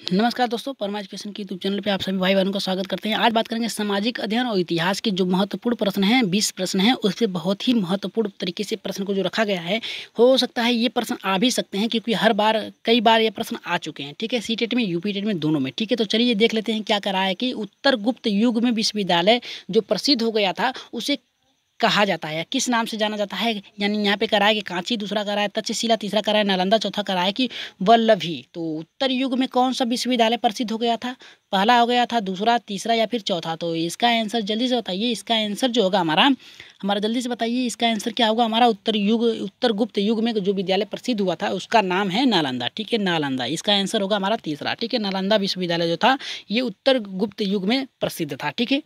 नमस्कार दोस्तों, परमा एजुकेशन के यूट्यूब चैनल पे आप सभी भाई बहनों का स्वागत करते हैं। आज बात करेंगे सामाजिक अध्ययन और इतिहास के जो महत्वपूर्ण प्रश्न हैं, 20 प्रश्न हैं। उससे बहुत ही महत्वपूर्ण तरीके से प्रश्न को जो रखा गया है, हो सकता है ये प्रश्न आ भी सकते हैं क्योंकि कई बार ये प्रश्न आ चुके हैं। ठीक है, सीटेट में, यूपीटेट में, दोनों में। ठीक है, तो चलिए देख लेते हैं क्या करा है कि उत्तर गुप्त युग में विश्वविद्यालय जो प्रसिद्ध हो गया था उसे कहा जाता है, किस नाम से जाना जाता है। यानी यहाँ पे करा है कि कांची, दूसरा करा है तक्षशिला, तीसरा करा है नालंदा, चौथा करा है कि वल्लभी। तो उत्तर युग में कौन सा विश्वविद्यालय प्रसिद्ध हो गया था? पहला हो गया था, दूसरा, तीसरा या फिर चौथा? तो इसका आंसर जल्दी से बताइए। इसका आंसर जो होगा हमारा जल्दी से बताइए, इसका आंसर क्या होगा हमारा? उत्तर गुप्त युग में जो विद्यालय प्रसिद्ध हुआ था उसका नाम है नालंदा। ठीक है, नालंदा इसका आंसर होगा हमारा तीसरा। ठीक है, नालंदा विश्वविद्यालय जो था ये उत्तर गुप्त युग में प्रसिद्ध था। ठीक है,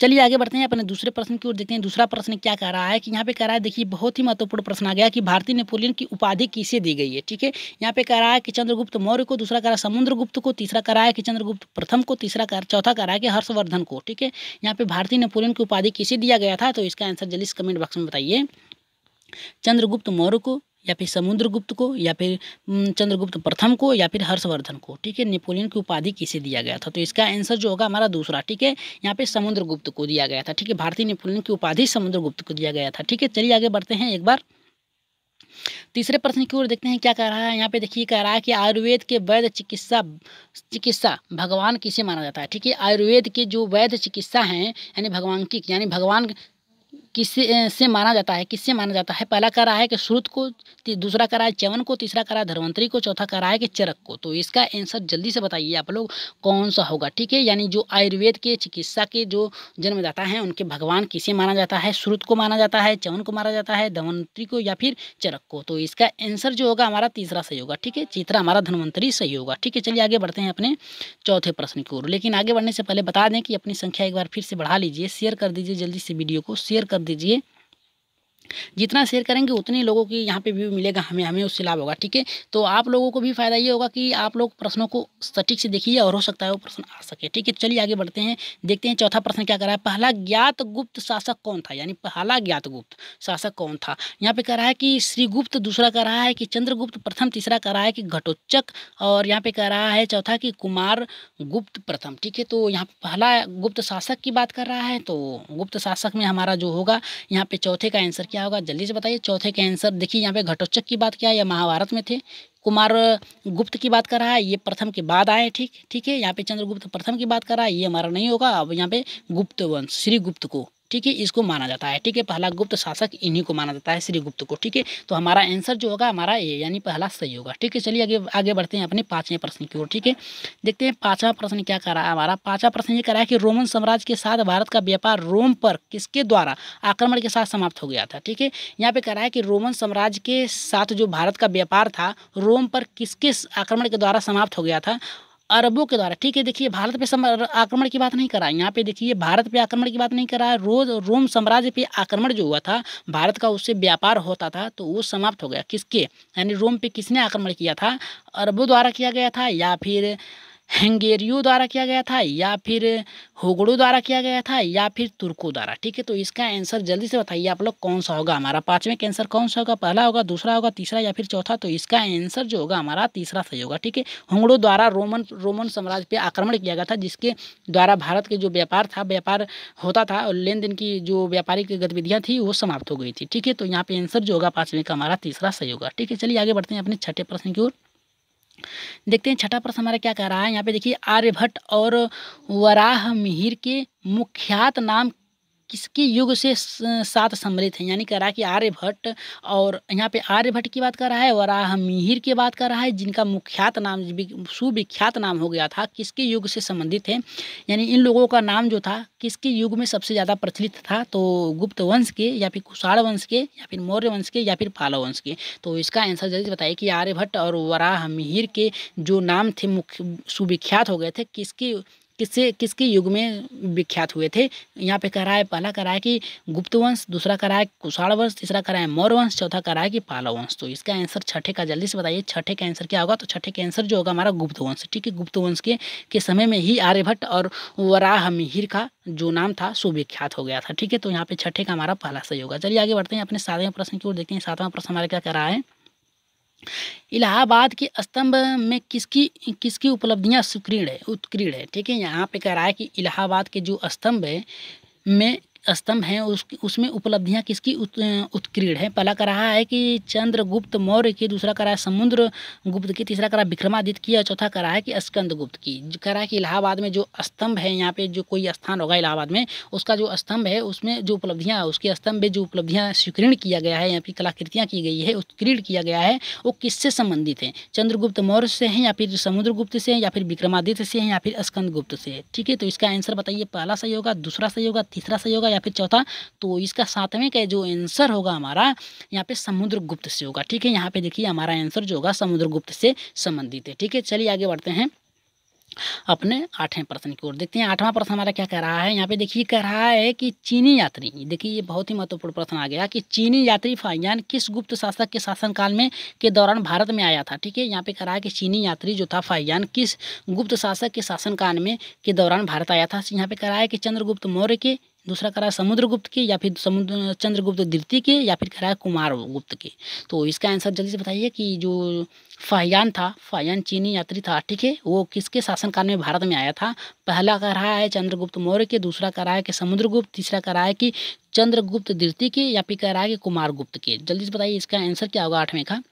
चलिए आगे बढ़ते हैं, अपने दूसरे प्रश्न की ओर देखते हैं। दूसरा प्रश्न क्या कह रहा है कि यहाँ पे कह रहा है, देखिए बहुत ही महत्वपूर्ण प्रश्न आ गया कि भारतीय नेपोलियन की उपाधि किसे दी गई है। ठीक है, यहाँ पे कह रहा है कि चंद्रगुप्त मौर्य को, दूसरा कह रहा है समुद्रगुप्त को, तीसरा कह रहा है कि चंद्रगुप्त प्रथम को, चौथा कह रहा है कि हर्षवर्धन को। ठीक है, यहाँ पे भारतीय नेपोलियन की उपाधि किसे दिया गया था? तो इसका आंसर जल्दी से कमेंट बॉक्स में बताइए। चंद्रगुप्त मौर्य को, या फिर समुद्रगुप्त को, या फिर चंद्रगुप्त प्रथम को, या फिर हर्षवर्धन को। ठीक है, नेपोलियन की उपाधि किसे दिया गया था? तो इसका आंसर जो होगा हमारा दूसरा। ठीक है, यहाँ पे समुद्रगुप्त को दिया गया था। ठीक है, भारतीय नेपोलियन की उपाधि समुद्रगुप्त को दिया गया था। ठीक है, चलिए आगे बढ़ते हैं एक बार तीसरे प्रश्न की ओर देखते हैं क्या कह रहा है। यहाँ पे देखिए कह रहा है कि आयुर्वेद के वैद्य चिकित्सा भगवान किसे माना जाता है। ठीक है, आयुर्वेद के जो वैद्य चिकित्सा हैं यानी भगवान किससे से माना जाता है, किससे माना जाता है? पहला कह रहा है कि श्रुत को, दूसरा कह रहा है च्यवन को, तीसरा कह रहा है धन्वंतरी को, चौथा कह रहा है कि चरक को। तो इसका आंसर जल्दी से बताइए आप लोग कौन सा होगा। ठीक है, यानी जो आयुर्वेद के चिकित्सा के जो जन्मदाता हैं उनके भगवान किसे माना जाता है? श्रुत को माना जाता है, च्यवन को माना जाता है, धन्वंतरी को, या फिर चरक को। तो इसका आंसर जो होगा हमारा तीसरा सही होगा। ठीक है, तीसरा हमारा धन्वंतरी सही होगा। ठीक है, चलिए आगे बढ़ते हैं अपने चौथे प्रश्न की ओर। लेकिन आगे बढ़ने से पहले बता दें कि अपनी संख्या एक बार फिर से बढ़ा लीजिए, शेयर कर दीजिए, जल्दी से वीडियो को शेयर कर दीजिए। जितना शेयर करेंगे उतने लोगों की यहाँ पे व्यू मिलेगा, हमें उससे लाभ होगा। ठीक है, तो आप लोगों को भी फायदा ये होगा कि आप लोग प्रश्नों को सटीक से देखिए और हो सकता है वो प्रश्न आ सके। ठीक है, चलिए आगे बढ़ते हैं, देखते हैं चौथा प्रश्न क्या कर रहा है। पहला ज्ञात गुप्त शासक कौन था? यानी पहला ज्ञात गुप्त शासक कौन था? यहाँ पे कह रहा है कि श्रीगुप्त, दूसरा कह रहा है कि चंद्रगुप्त प्रथम, तीसरा कह रहा है कि घटोत्कच, और यहाँ पे कह रहा है चौथा कि कुमार गुप्त प्रथम। ठीक है, तो यहाँ पे पहला गुप्त शासक की बात कर रहा है, तो गुप्त शासक में हमारा जो होगा यहाँ पे चौथे का आंसर क्या होगा? जल्दी से बताइए चौथे का आंसर। देखिए यहाँ पे घटोत्कच की बात क्या है, या महाभारत में थे। कुमार गुप्त की बात कर रहा है, ये प्रथम के बाद आए। ठीक है, यहाँ पे चंद्रगुप्त प्रथम की बात कर रहा है, ये हमारा नहीं होगा। अब यहाँ पे गुप्त वंश, श्रीगुप्त को, ठीक है, इसको माना जाता है। ठीक है, पहला गुप्त शासक इन्हीं को माना जाता है, श्रीगुप्त को। ठीक है, तो हमारा आंसर जो होगा हमारा ए, यानी पहला सही होगा। ठीक है, चलिए आगे बढ़ते हैं अपने पांचवें प्रश्न की ओर। ठीक है, देखते हैं पांचवा प्रश्न क्या कर रहा है हमारा। पांचवा प्रश्न ये कर रहा है कि रोमन साम्राज्य के साथ भारत का व्यापार रोम पर किसके द्वारा आक्रमण के साथ समाप्त हो गया था? ठीक है, यहाँ पे कह रहा है कि रोमन साम्राज्य के साथ जो भारत का व्यापार था रोम पर किसके आक्रमण के द्वारा समाप्त हो गया था? अरबों के द्वारा। ठीक है, देखिए भारत पे आक्रमण की बात नहीं करा, यहाँ पे देखिए भारत पे आक्रमण की बात नहीं करा है। रोम साम्राज्य पे आक्रमण जो हुआ था, भारत का उससे व्यापार होता था तो वो समाप्त हो गया। किसके, यानी रोम पे किसने आक्रमण किया था? अरबों द्वारा किया गया था, या फिर हंगेरियों द्वारा किया गया था, या फिर होगड़ों द्वारा किया गया था, या फिर तुर्कों द्वारा? ठीक है, तो इसका आंसर जल्दी से बताइए आप लोग कौन सा होगा हमारा। पांचवें का आंसर कौन सा होगा? पहला होगा, दूसरा होगा, तीसरा, या फिर चौथा? तो इसका आंसर जो होगा हमारा तीसरा सही होगा। ठीक है, होगड़ों द्वारा रोमन साम्राज्य पे आक्रमण किया गया था, जिसके द्वारा भारत के जो व्यापार होता था और लेन देन की जो व्यापारिक गतिविधियां थी वो समाप्त हो गई थी। ठीक है, तो यहाँ पे आंसर जो होगा पांचवें का हमारा तीसरा सही होगा। ठीक है, चलिए आगे बढ़ते हैं अपने छठे प्रश्न की ओर। देखते हैं छठा प्रश्न हमारा क्या कह रहा है। यहाँ पे देखिए आर्यभट्ट और वराह मिहिर के मुख्यात नाम किसके युग से साथ सम्मिलित हैं? यानी कह रहा है कि आर्यभट्ट, और यहाँ पे आर्यभट्ट की बात कर रहा है, वराह मिहिर की बात कर रहा है, जिनका मुख्यात नाम, सुविख्यात नाम हो गया था, किसके युग से संबंधित है? यानी इन लोगों का नाम जो था किसके युग में सबसे ज़्यादा प्रचलित था? तो गुप्त वंश के, या फिर कुषाण वंश के, या फिर मौर्य वंश के, या फिर पालव वंश के? तो इसका आंसर जल्दी बताइए कि आर्यभट्ट और वराह मिहिर के जो नाम थे मुख्य सुविख्यात हो गए थे, किसके युग में विख्यात हुए थे? यहाँ पे कह रहा है, पहला कह रहा है कि गुप्त वंश, दूसरा कह रहा है कुषाण वंश, तीसरा कह रहा है मौर्य वंश, चौथा कह रहा है कि पालव वंश। तो इसका आंसर छठे का जल्दी से बताइए, छठे का आंसर क्या होगा? तो छठे का आंसर जो होगा हमारा गुप्त वंश। ठीक है, गुप्त वंश के समय में ही आर्यभट्ट और वराह मिहिर का जो नाम था सुविख्यात हो गया था। ठीक है, तो यहाँ पे छठे का हमारा पहला सही होगा। चलिए आगे बढ़ते हैं अपने सातवें प्रश्न की ओर, देखते हैं सातवां प्रश्न हमारा क्या कह रहा है। इलाहाबाद के स्तंभ में किसकी किसकी उपलब्धियां सुक्रीण है उत्कीर्ण है। ठीक है, यहाँ पे कह रहा है कि इलाहाबाद के जो स्तंभ है में स्तंभ हैं उसमें उपलब्धियां किसकी उत्कीर्ण है। पहला कह रहा है कि चंद्रगुप्त मौर्य की, दूसरा कह रहा है समुद्र गुप्त की, तीसरा कह रहा है विक्रमादित्य की, और चौथा कह रहा है कि स्कंदगुप्त की। जो कह रहा है कि इलाहाबाद में जो स्तंभ है, यहाँ पे जो कोई स्थान होगा इलाहाबाद में, उसका जो स्तंभ है उसमें जो उपलब्धियां, उसके स्तंभ में जो उपलब्धियां स्वीकृण किया गया है, यहाँ की कलाकृतियाँ की गई है, उत्कीर्ण किया गया है, वो किससे संबंधित है। चंद्रगुप्त मौर्य से हैं, या फिर समुद्रगुप्त से हैं, या फिर विक्रमादित्य से हैं, या फिर स्कंदगुप्त से है। ठीक है, तो इसका आंसर बताइए। पहला सही होगा, दूसरा सही होगा, तीसरा सही होगा, या फिर चौथा। तो इसका सातवें का जो आंसर होगा हमारा यहाँ पे समुद्रगुप्त से होगा। ठीक है, यहाँ पे देखिए हमारा आंसर जो होगा समुद्रगुप्त से संबंधित है। ठीक है, चलिए आगे बढ़ते हैं अपने 8वें प्रश्न की ओर। देखते हैं 8वां प्रश्न हमारा क्या कह रहा है। यहाँ पे देखिए कह रहा है कि चीनी यात्री, देखिए ये बहुत ही महत्वपूर्ण प्रश्न आ गया कि चीनी यात्री फाहियान किस गुप्त शासक के शासनकाल में के दौरान भारत में आया था। ठीक है, यहाँ पे कह रहा है कि चीनी यात्री जो था फाहियान किस गुप्त शासक के शासनकाल में के दौरान भारत आया था। यहाँ पे कह रहा है कि चंद्रगुप्त मौर्य के, दूसरा कह रहा है समुद्रगुप्त के, या फिर चंद्रगुप्त द्वितीय के, या फिर कह रहा है कुमारगुप्त के। तो इसका आंसर जल्दी से बताइए कि जो फाहियान था, फाहियान चीनी यात्री था, ठीक है, वो किसके शासनकाल में भारत में आया था। पहला कह रहा है चंद्रगुप्त मौर्य के, दूसरा कह रहा है कि समुद्रगुप्त, तीसरा कह रहा है कि चंद्रगुप्त द्वितीय के, या फिर कह रहा है कि कुमारगुप्त के। जल्दी से बताइए इसका आंसर क्या होगा 8वें का।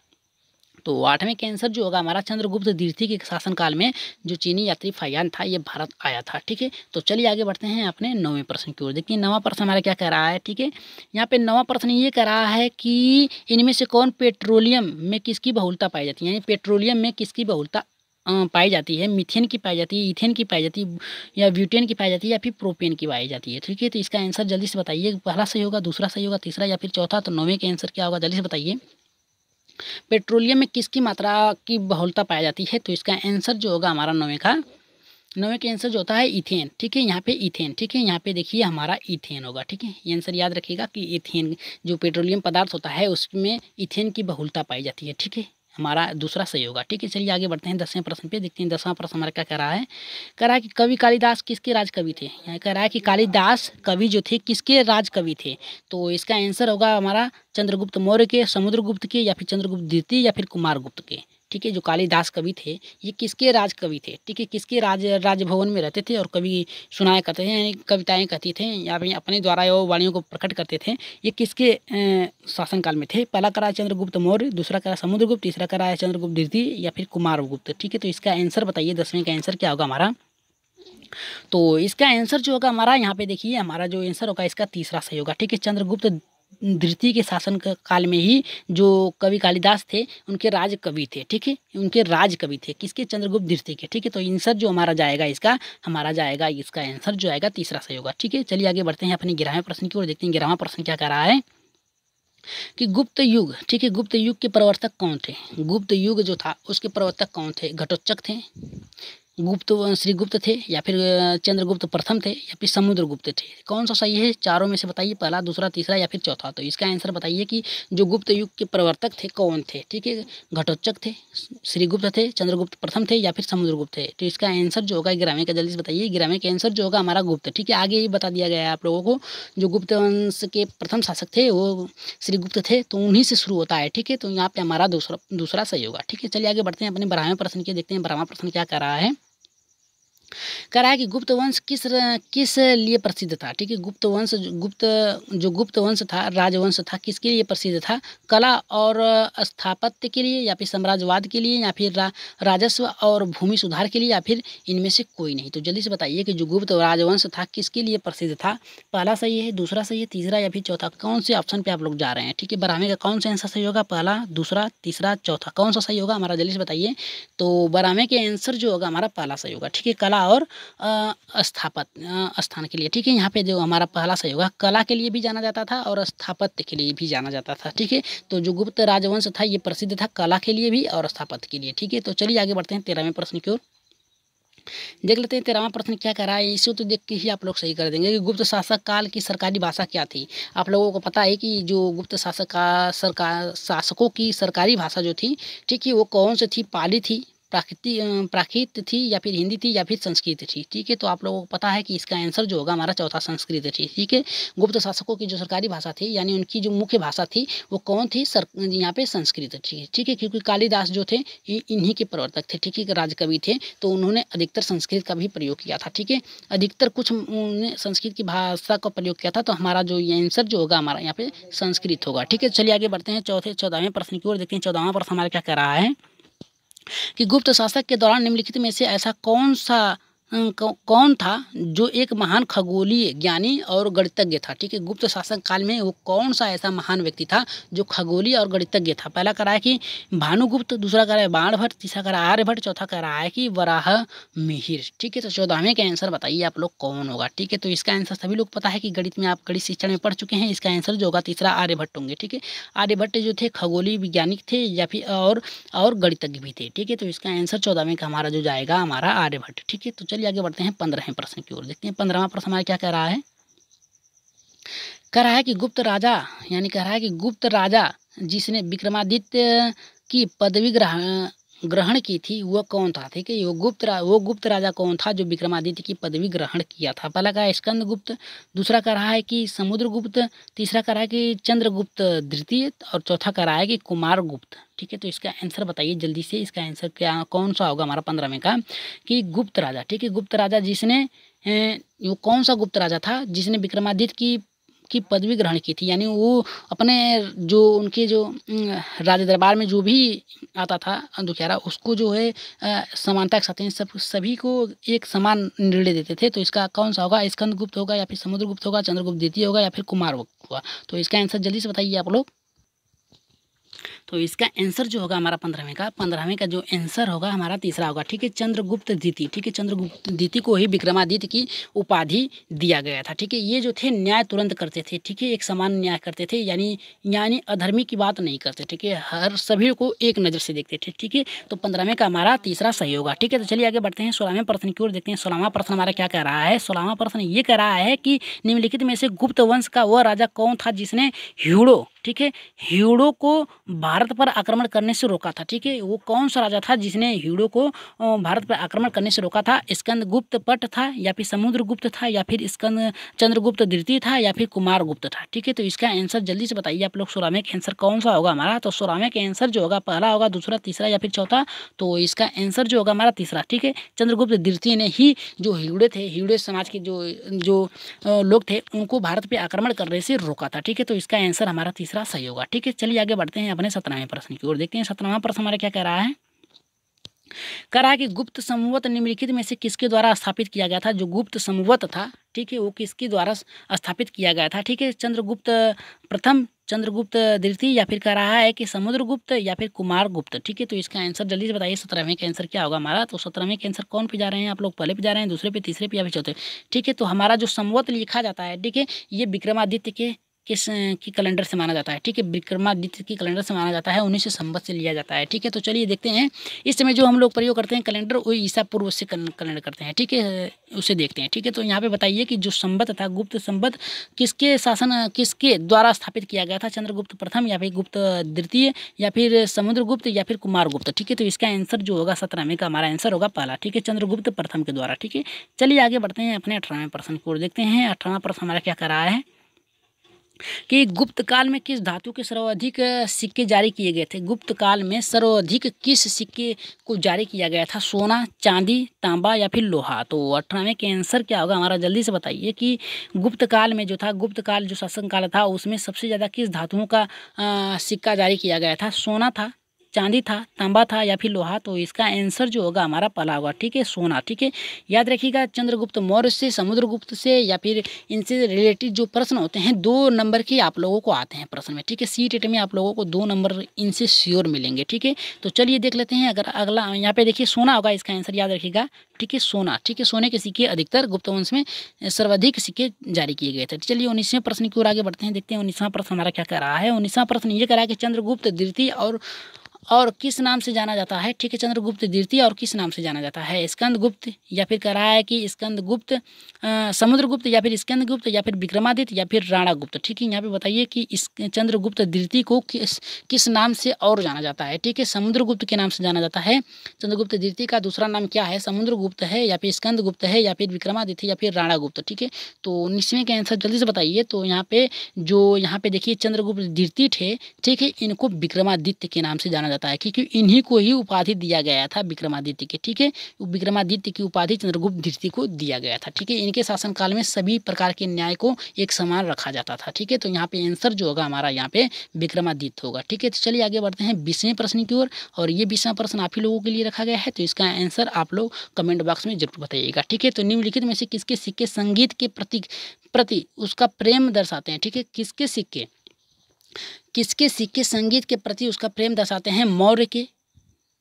तो 8वें का आंसर जो होगा हमारा चंद्रगुप्त द्वितीय के शासनकाल में जो चीनी यात्री फाहियान था ये भारत आया था। ठीक है, तो चलिए आगे बढ़ते हैं अपने 9वें प्रश्न की ओर। देखिए 9वां प्रश्न हमारा क्या कह रहा है। ठीक है, यहाँ पे 9वां प्रश्न ये कह रहा है कि इनमें से कौन पेट्रोलियम में किसकी बहुलता पाई जाती है, यानी पेट्रोलियम में किसकी बहुलता पाई जाती है। मीथेन की पाई जाती है, इथेन की पाई जाती है, या ब्यूटेन की पाई जाती है, या फिर प्रोपेन की पाई जाती है। ठीक है, तो इसका आंसर जल्दी से बताइए। पहला सही होगा, दूसरा सही होगा, तीसरा या फिर चौथा। तो 9वें का आंसर क्या होगा जल्दी से बताइए। पेट्रोलियम में किसकी मात्रा की बहुलता पाई जाती है। तो इसका आंसर जो होगा हमारा 9वें का आंसर जो होता है इथेन। ठीक है, यहाँ पे इथेन, ठीक है, यहाँ पे देखिए हमारा इथेन होगा। ठीक है, ये आंसर याद रखिएगा कि इथेन जो पेट्रोलियम पदार्थ होता है उसमें इथेन की बहुलता पाई जाती है। ठीक है, हमारा दूसरा सही होगा। ठीक है, चलिए आगे बढ़ते हैं 10वें प्रश्न पे। देखते हैं 10वां प्रश्न हमारा क्या कह रहा है। कह रहा है कि कवि कालिदास किसके राज कवि थे। यहाँ कह रहा है कि कालिदास कवि जो थे किसके राज कवि थे। तो इसका आंसर होगा हमारा चंद्रगुप्त मौर्य के, समुद्रगुप्त के, या फिर चंद्रगुप्त द्वितीय, या फिर कुमारगुप्त के। ठीक है, जो कालिदास कवि थे ये किसके राज कवि थे। ठीक है, किसके राजभवन में रहते थे और कवि सुनाया करते थे, यानी कविताएं कहती थे, या फिर अपने द्वारा वो वाणियों को प्रकट करते थे। ये किसके शासनकाल में थे। पहला करा चंद्रगुप्त मौर्य, दूसरा करा समुद्रगुप्त, तीसरा करा है चंद्रगुप्त द्वितीय, या फिर कुमारगुप्त। ठीक है, तो इसका आंसर बताइए। 10वें का आंसर क्या होगा हमारा। तो इसका आंसर जो होगा हमारा यहाँ पे देखिए हमारा जो आंसर होगा इसका तीसरा सही होगा। ठीक है, चंद्रगुप्त द्वितीय के शासन काल में ही जो कवि कालिदास थे उनके राज कवि थे। ठीक है, उनके राज कवि थे किसके, चंद्रगुप्त द्वितीय के। ठीक है, तो आंसर जो हमारा जाएगा इसका इसका आंसर जो आएगा तीसरा सही होगा। ठीक है, चलिए आगे बढ़ते हैं अपने 11वें प्रश्न की ओर। देखते हैं 11वां प्रश्न क्या कह रहा है कि गुप्त युग। ठीक है, गुप्त युग के प्रवर्तक कौन थे। गुप्त युग जो था उसके प्रवर्तक कौन थे। घटोत्कच थे, गुप्त श्रीगुप्त थे, या फिर चंद्रगुप्त प्रथम थे, या फिर समुद्रगुप्त थे। कौन सा सही है चारों में से बताइए। पहला, दूसरा, तीसरा, या फिर चौथा। तो इसका आंसर बताइए कि जो गुप्त युग के प्रवर्तक थे कौन थे। ठीक है, घटोत्कच थे, श्रीगुप्त थे, चंद्रगुप्त प्रथम थे, या फिर समुद्रगुप्त थे। तो इसका आंसर जो होगा 11वें का जल्दी से बताइए। 11वें का आंसर जो होगा हमारा गुप्त। ठीक है, आगे ही बता दिया गया है आप लोगों को। जो गुप्त वंश के प्रथम शासक थे वो श्रीगुप्त थे, तो उन्हीं से शुरू होता है। ठीक है, तो यहाँ पे हमारा दूसरा सही होगा। ठीक है, चलिए आगे बढ़ते हैं अपने 12वें प्रश्न के। देखते हैं 12वां प्रश्न क्या कर रहा है। कह रहा है कि गुप्त वंश किस लिए प्रसिद्ध था। ठीक है, गुप्त वंश था, राजवंश था, किसके लिए प्रसिद्ध था। कला और स्थापत्य के लिए, या फिर साम्राज्यवाद के लिए, या फिर राजस्व और भूमि सुधार के लिए, या फिर इनमें से कोई नहीं। तो जल्दी से बताइए कि जो गुप्त राजवंश था किसके लिए प्रसिद्ध था। पहला सही है, दूसरा सही है, तीसरा, या फिर चौथा। कौन से ऑप्शन पे आप लोग जा रहे हैं। ठीक है, 12वें का कौन सा आंसर सही होगा। पहला, दूसरा, तीसरा, चौथा, कौन सा सही होगा हमारा जल्दी से बताइए। तो 12वें के आंसर जो होगा हमारा पहला सही होगा। ठीक है, कला और स्थान के लिए। ठीक है, यहाँ पे जो हमारा पहला सही होगा, कला के लिए भी जाना जाता था और स्थापत्य के लिए भी जाना जाता था। ठीक है, तो जो गुप्त राजवंश था ये प्रसिद्ध था कला के लिए भी और स्थापत्य के लिए। ठीक है, तो चलिए आगे बढ़ते हैं 13वें प्रश्न की ओर। देख लेते हैं 13वां प्रश्न क्या कह रहा है। इसे तो देख के ही आप लोग सही कर देंगे कि गुप्त शासक काल की सरकारी भाषा क्या थी। आप लोगों को पता है कि जो गुप्त शासकों की सरकारी भाषा जो थी, ठीक है, वो कौन सी थी। पाली थी, प्राकृत थी या फिर हिंदी थी या फिर संस्कृत थी। ठीक है, तो आप लोगों को पता है कि इसका आंसर जो होगा हमारा चौथा संस्कृत थी। ठीक है, गुप्त शासकों की जो सरकारी भाषा थी यानी उनकी जो मुख्य भाषा थी वो कौन थी? यहाँ पे संस्कृत थी। ठीक है, क्योंकि कालिदास जो थे इन्हीं के प्रवर्तक थे। ठीक है, राजकवि थे, तो उन्होंने अधिकतर संस्कृत का भी प्रयोग किया था। ठीक है, अधिकतर कुछ उन्होंने संस्कृत की भाषा का प्रयोग किया था, तो हमारा जो आंसर जो होगा हमारा यहाँ पे संस्कृत होगा। ठीक है, चलिए आगे बढ़ते हैं 14वें प्रश्न की ओर। देखते हैं 14वां प्रश्न हमारा क्या कह रहा है कि गुप्त शासक के दौरान निम्नलिखित में से ऐसा कौन था जो एक महान खगोलीय ज्ञानी और गणितज्ञ था। ठीक है, गुप्त शासक काल में वो कौन सा ऐसा महान व्यक्ति था जो खगोलीय और गणितज्ञ था? पहला कह रहा है कि भानुगुप्त, दूसरा कह रहा है बाणभट्ट, तीसरा कह रहा है आर्यभट्ट, चौथा कह रहा है कि वराह मिहिर। ठीक है, तो 14वें का आंसर बताइए आप लोग कौन होगा। ठीक है, तो इसका आंसर सभी लोग पता है कि गणित में आप गणित शिक्षण में पढ़ चुके हैं। इसका आंसर जो होगा तीसरा आर्यभट्ट होंगे। ठीक है, आर्यभट्ट जो थे खगोलीय वैज्ञानिक थे या फिर और गणितज्ञ भी थे। ठीक है, तो इसका आंसर 14वें का हमारा जो जाएगा हमारा आर्यभट्ट। ठीक है, तो चलिए आगे बढ़ते हैं 15वें प्रश्न की ओर। देखते हैं 15वां प्रश्न हमारा क्या कह रहा है। कह रहा है कि गुप्त राजा यानी कह रहा है कि गुप्त राजा जिसने विक्रमादित्य की पदवी ग्रहण की थी वह कौन था? ठीक है, वो गुप्त राजा कौन था जो विक्रमादित्य की पदवी ग्रहण किया था? पहला कहा है स्कंदगुप्त, दूसरा कह रहा है कि समुद्रगुप्त, तीसरा कह रहा है कि चंद्रगुप्त द्वितीय और चौथा कह रहा है कि कुमारगुप्त। ठीक है, तो इसका आंसर बताइए जल्दी से। इसका आंसर क्या कौन सा होगा हमारा 15वें का कि गुप्त राजा। ठीक है, गुप्त राजा जिसने वो कौन सा गुप्त राजा था जिसने विक्रमादित्य की पदवी ग्रहण की थी, यानी वो अपने जो उनके जो राज दरबार में जो भी आता था दुखियारा उसको जो है समानता के साथ सभी को एक समान निर्णय देते थे। तो इसका कौन सा होगा? स्कंदगुप्त होगा या फिर समुद्रगुप्त होगा, चंद्रगुप्त द्वितीय होगा या फिर कुमारगुप्त होगा? तो इसका आंसर जल्दी से बताइए आप लोग। तो इसका आंसर जो होगा हमारा 15वें का जो आंसर होगा हमारा तीसरा होगा। ठीक है, चंद्रगुप्त द्वितीय। ठीक है, चंद्रगुप्त द्वितीय को ही विक्रमादित्य की उपाधि दिया गया था। ठीक है, ये जो थे न्याय तुरंत करते थे। ठीक है, एक समान न्याय करते थे, यानी अधर्मी की बात नहीं करते। ठीक है, हर सभी को एक नज़र से देखते थे। ठीक है, तो 15वें का हमारा तीसरा सही होगा। ठीक है, तो चलिए आगे बढ़ते हैं 16वें प्रश्न की ओर। देखते हैं 16वां प्रश्न हमारा क्या कह रहा है। 16वां प्रश्न ये कह रहा है कि निम्नलिखित में से गुप्त वंश का वह राजा कौन था जिसने ह्यूड़ो, ठीक है, ह्यूड़ो को भारत पर आक्रमण करने से रोका था? ठीक है, वो कौन सा राजा था जिसने ह्यूड़ो को भारत पर आक्रमण करने से रोका था? स्कंदगुप्त पट था या फिर समुद्रगुप्त था या फिर चंद्रगुप्त द्वितीय था या फिर कुमारगुप्त था? ठीक है, तो इसका आंसर जल्दी से बताइए आप लोग। 16वें का आंसर कौन सा होगा हमारा? तो 16वें का आंसर जो होगा पहला होगा, दूसरा, तीसरा या फिर चौथा? तो इसका आंसर जो होगा हमारा तीसरा। ठीक है, चंद्रगुप्त द्वितीय ने ही जो ह्यूड़े थे, ह्यूड़े समाज के जो लोग थे उनको भारत पे आक्रमण करने से रोका था। ठीक है, तो इसका आंसर हमारा तीसरा सही होगा। ठीक है, चलिए आगे बढ़ते हैं अपने 17वें प्रश्न की ओर। देखते हैं 17वां प्रश्न हमारा क्या कह रहा है। कह रहा है कि गुप्त संवत निम्नलिखित में से किसके द्वारा स्थापित किया गया था? जो गुप्त संवत था, ठीक है, वो किसके द्वारा स्थापित किया गया था? ठीक है, चंद्रगुप्त प्रथम, चंद्रगुप्त द्वितीय या फिर कह रहा है कि समुद्रगुप्त या फिर कुमारगुप्त? ठीक है, तो इसका आंसर जल्दी से बताइए 17वें का आंसर क्या होगा हमारा। तो 17वें के आंसर कौन पे जा रहे हैं आप लोग? पहले पे जा रहे हैं, दूसरे पे, तीसरे पे या फिर चौथे? ठीक है, तो हमारा जो संवत लिखा जाता है, ठीक है, ये विक्रमादित्य के की कैलेंडर से माना जाता है। ठीक है, विक्रमादित्य की कैलेंडर से माना जाता है, 1900 संवत से लिया जाता है। ठीक है, तो चलिए देखते हैं इस समय जो हम लोग प्रयोग करते हैं कैलेंडर वो ईसा पूर्व से कैलेंडर करते हैं। ठीक है, उसे देखते हैं। ठीक है, तो यहाँ पे बताइए कि जो संवत था, गुप्त संवत किसके द्वारा स्थापित किया गया था? चंद्रगुप्त प्रथम या फिर गुप्त द्वितीय या फिर समुद्रगुप्त या फिर कुमारगुप्त? ठीक है, तो इसका आंसर जो होगा 17वें का हमारा आंसर होगा पहला। ठीक है, चंद्रगुप्त प्रथम के द्वारा। ठीक है, चलिए आगे बढ़ते हैं अपने 18वें प्रश्न को देखते हैं। 18वां प्रश्न हमारा क्या कर रहा है कि गुप्त काल में किस धातु के सर्वाधिक सिक्के जारी किए गए थे? गुप्त काल में सर्वाधिक किस सिक्के को जारी किया गया था? सोना, चांदी, तांबा या फिर लोहा? तो 18वें के आंसर क्या होगा हमारा? जल्दी से बताइए कि गुप्त काल में जो था, गुप्त काल जो शासन काल था उसमें सबसे ज़्यादा किस धातुओं का सिक्का जारी किया गया था? सोना था, चांदी था, तांबा था या फिर लोहा? तो इसका आंसर जो होगा हमारा पहला होगा। ठीक है, सोना। ठीक है, याद रखिएगा चंद्रगुप्त मौर्य से, समुद्रगुप्त से या फिर इनसे रिलेटेड जो प्रश्न होते हैं 2 नंबर के आप लोगों को आते हैं प्रश्न में। ठीक है, CTET में आप लोगों को 2 नंबर इनसे श्योर मिलेंगे। ठीक है, तो चलिए देख लेते हैं। अगर अगला यहाँ पे देखिए सोना होगा इसका आंसर, याद रखिएगा। ठीक है, सोना। ठीक है, सोने के सिक्के अधिकतर गुप्त वंश में सर्वाधिक सिक्के जारी किए गए थे। चलिए 19वें प्रश्न की ओर आगे बढ़ते हैं। देखते हैं 19वां प्रश्न हमारा क्या कह रहा है। 19वां प्रश्न ये कह रहा है कि चंद्रगुप्त द्वितीय और किस नाम से जाना जाता है, ठीक है। चंद्रगुप्त द्वितीय और किस नाम से जाना जाता है, स्कंदगुप्त, या फिर कह रहा है कि स्कंदगुप्त, समुद्रगुप्त, या फिर स्कंदगुप्त, या फिर विक्रमादित्य, या फिर राणागुप्त, ठीक है। यहाँ पे बताइए कि इस चंद्रगुप्त द्वितीय को किस नाम से और जाना जाता है, ठीक है। समुद्रगुप्त के नाम से जाना जाता है। चंद्रगुप्त द्वितीय का दूसरा नाम क्या है, समुद्रगुप्त है, या फिर स्कंदगुप्त है, या फिर विक्रमादित्य, या फिर राणागुप्त, ठीक है। तो 19वें का आंसर जल्दी से बताइए। तो यहाँ पे देखिए चंद्रगुप्त द्वितीय थे, ठीक है, इनको विक्रमादित्य के नाम से जाना जाता है क्योंकि इन्हीं को ही उपाधि दिया गया था विक्रमादित्य के, ठीक है। विक्रमादित्य की उपाधि चंद्रगुप्त द्वितीय को दिया गया था, ठीक है। इनके शासनकाल में सभी प्रकार के न्याय को एक समान रखा जाता था, ठीक है। तो यहाँ पे आंसर जो होगा हमारा यहाँ पे विक्रमादित्य होगा, ठीक है। तो चलिए आगे बढ़ते हैं 20वें प्रश्न की ओर, और ये 20वां प्रश्न आप ही लोगों के लिए रखा गया है। तो इसका आंसर आप लोग कमेंट बॉक्स में जरूर बताइएगा, ठीक है। तो निम्नलिखित में से किसके सिक्के संगीत के प्रति उसका प्रेम दर्शाते हैं, ठीक है। किसके सिक्के संगीत के प्रति उसका प्रेम दर्शाते हैं, मौर्य के,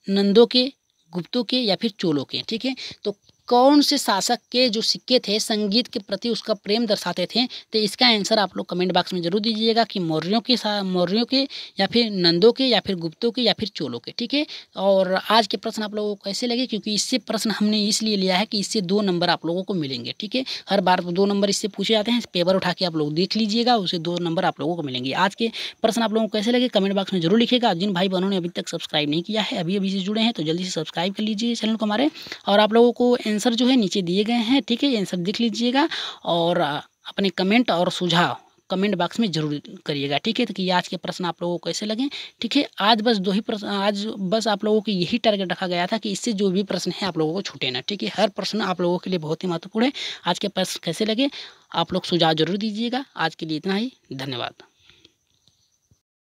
नंदों के, गुप्तों के, या फिर चोलों के, ठीक है। तो कौन से शासक के जो सिक्के थे संगीत के प्रति उसका प्रेम दर्शाते थे, तो इसका आंसर आप लोग कमेंट बॉक्स में जरूर दीजिएगा कि मौर्यों के, या फिर नंदों के, या फिर गुप्तों के, या फिर चोलों के, ठीक है। और आज के प्रश्न आप लोगों को कैसे लगे, क्योंकि इससे प्रश्न हमने इसलिए लिया है कि इससे 2 नंबर आप लोगों को मिलेंगे, ठीक है। हर बार 2 नंबर इससे पूछे जाते हैं, पेपर उठा के आप लोग देख लीजिएगा, उससे 2 नंबर आप लोगों को मिलेंगे। आज के प्रश्न आप लोगों को कैसे लगे कमेंट बॉक्स में जरूर लिखिएगा। जिन भाई बहनों ने अभी तक सब्सक्राइब नहीं किया है, अभी से जुड़े हैं, तो जल्दी से सब्सक्राइब कर लीजिए चैनल को हमारे। और आप लोगों को आंसर जो है नीचे दिए गए हैं, ठीक है, आंसर देख लीजिएगा और अपने कमेंट और सुझाव कमेंट बॉक्स में जरूर करिएगा, ठीक है। तो कि आज के प्रश्न आप लोगों को कैसे लगे, ठीक है। आज बस आप लोगों को यही टारगेट रखा गया था कि इससे जो भी प्रश्न है आप लोगों को छूटे ना, ठीक है। हर प्रश्न आप लोगों के लिए बहुत ही महत्वपूर्ण है। आज के प्रश्न कैसे लगे आप लोग सुझाव जरूर दीजिएगा। आज के लिए इतना ही, धन्यवाद।